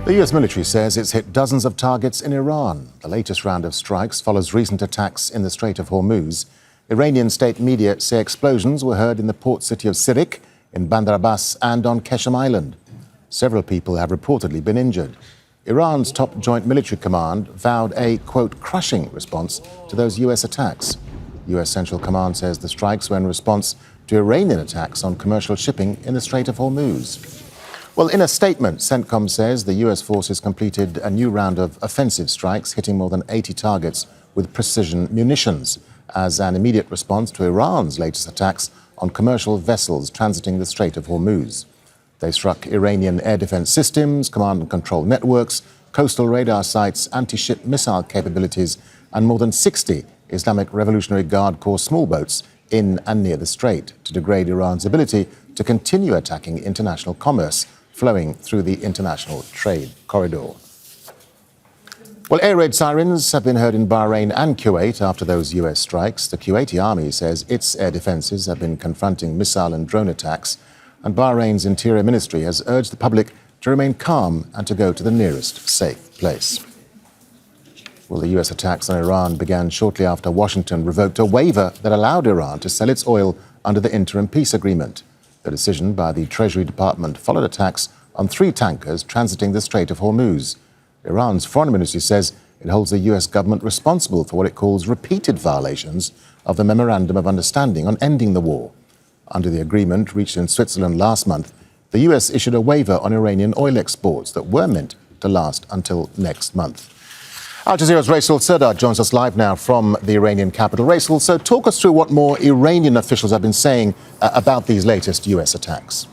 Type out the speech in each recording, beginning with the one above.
The U.S. military says it's hit dozens of targets in Iran. The latest round of strikes follows recent attacks in the Strait of Hormuz. Iranian state media say explosions were heard in the port city of Sirik, in Bandar Abbas and on Qeshm Island. Several people have reportedly been injured. Iran's top joint military command vowed a, quote, crushing response to those U.S. attacks. U.S. Central Command says the strikes were in response to Iranian attacks on commercial shipping in the Strait of Hormuz. Well, in a statement, CENTCOM says the U.S. forces completed a new round of offensive strikes, hitting more than 80 targets with precision munitions, as an immediate response to Iran's latest attacks on commercial vessels transiting the Strait of Hormuz. They struck Iranian air defense systems, command and control networks, coastal radar sites, anti-ship missile capabilities, and more than 60 Islamic Revolutionary Guard Corps small boats in and near the strait to degrade Iran's ability to continue attacking international commerce flowing through the international trade corridor. Well, air raid sirens have been heard in Bahrain and Kuwait after those U.S. strikes. The Kuwaiti army says its air defenses have been confronting missile and drone attacks, and Bahrain's Interior Ministry has urged the public to remain calm and to go to the nearest safe place. Well, the U.S. attacks on Iran began shortly after Washington revoked a waiver that allowed Iran to sell its oil under the interim peace agreement. The decision by the Treasury Department followed attacks on 3 tankers transiting the Strait of Hormuz. Iran's foreign ministry says it holds the U.S. government responsible for what it calls repeated violations of the Memorandum of Understanding on ending the war. Under the agreement reached in Switzerland last month, the U.S. issued a waiver on Iranian oil exports that were meant to last until next month. Al Jazeera's Resul Serdar joins us live now from the Iranian capital. Resul, so talk us through what more Iranian officials have been saying about these latest U.S. attacks.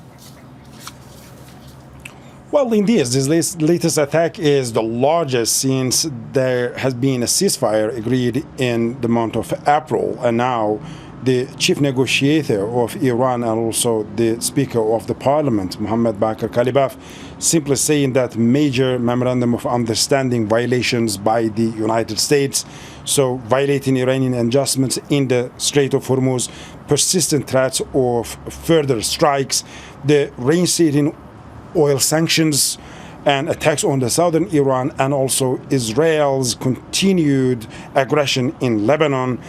Well, indeed, this latest attack is the largest since there has been a ceasefire agreed in the month of April, and now the chief negotiator of Iran and also the Speaker of the Parliament, Mohammad Bakr Kalibaf, simply saying that major Memorandum of Understanding violations by the United States, so violating Iranian adjustments in the Strait of Hormuz, persistent threats of further strikes, the reinstating oil sanctions and attacks on the southern Iran, and also Israel's continued aggression in Lebanon.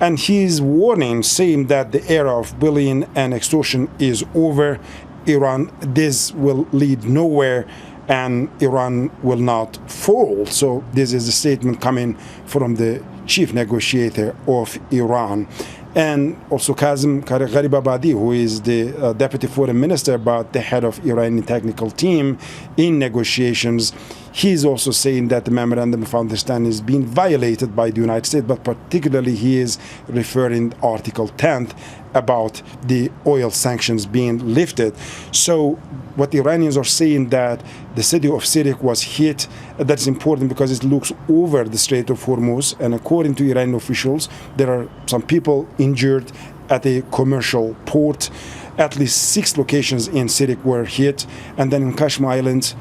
And his warning saying that the era of bullying and extortion is over. This will lead nowhere, and Iran will not fall. So this is a statement coming from the chief negotiator of Iran. And also Qeshm Gharibabadi, who is the deputy foreign minister but the head of Iranian technical team in negotiations, he's also saying that the Memorandum of Understanding is being violated by the United States, but particularly he is referring to Article 10 about the oil sanctions being lifted. So what the Iranians are saying that the city of Sirik was hit, that's important because it looks over the Strait of Hormuz, and according to Iranian officials, there are some people injured at a commercial port. At least 6 locations in Sirik were hit, and then in Qeshm Island,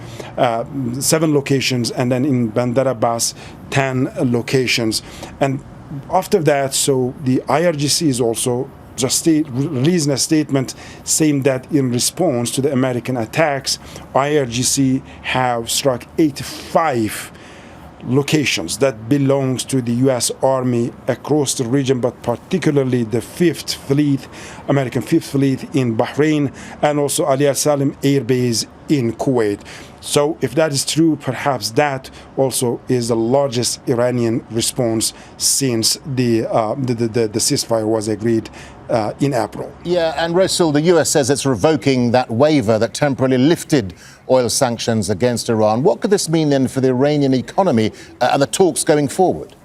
7 locations, and then in Bandar Abbas, 10 locations. And after that, so the IRGC is also just releasing a statement saying that in response to the American attacks, IRGC have struck 85 locations that belongs to the U.S. Army across the region, but particularly the 5th Fleet, American 5th Fleet in Bahrain, and also Ali al-Salim Air Base in Kuwait. So if that is true, perhaps that also is the largest Iranian response since the ceasefire was agreed in April. Yeah, and Resul, the US says it's revoking that waiver that temporarily lifted oil sanctions against Iran. What could this mean then for the Iranian economy and the talks going forward?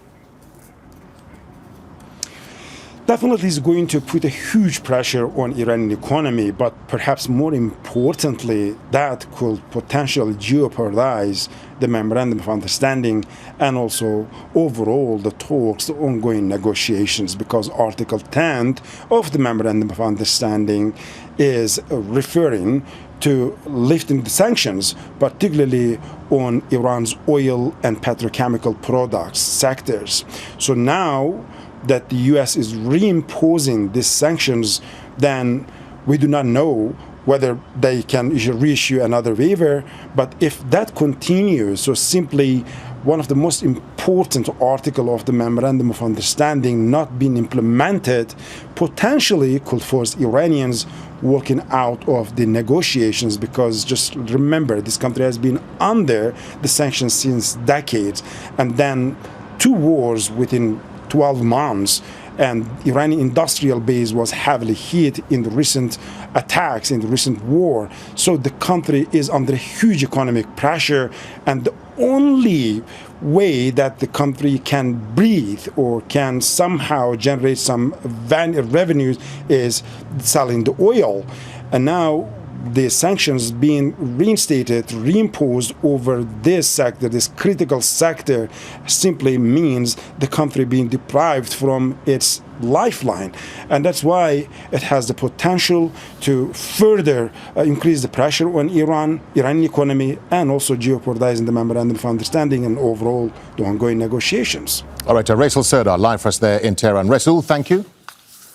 Definitely is going to put a huge pressure on Iranian economy, but perhaps more importantly, that could potentially jeopardize the Memorandum of Understanding and also overall the talks, the ongoing negotiations, because Article 10 of the Memorandum of Understanding is referring to lifting the sanctions, particularly on Iran's oil and petrochemical products sectors. So now that the U.S. is reimposing these sanctions, then we do not know whether they can reissue another waiver. But if that continues, so simply one of the most important articles of the Memorandum of Understanding not being implemented potentially could force Iranians walking out of the negotiations, because just remember, this country has been under the sanctions since decades, and then 2 wars within 12 months, and Iranian industrial base was heavily hit in the recent attacks, in the recent war. So the country is under huge economic pressure, and the only way that the country can breathe or can somehow generate some revenues is selling the oil. And now the sanctions being reinstated, reimposed over this sector, this critical sector, simply means the country being deprived from its lifeline. And that's why it has the potential to further increase the pressure on Iranian economy, and also jeopardizing the Memorandum of Understanding and overall the ongoing negotiations. All right, Resul Serdar, live for us there in Tehran. Resul, thank you.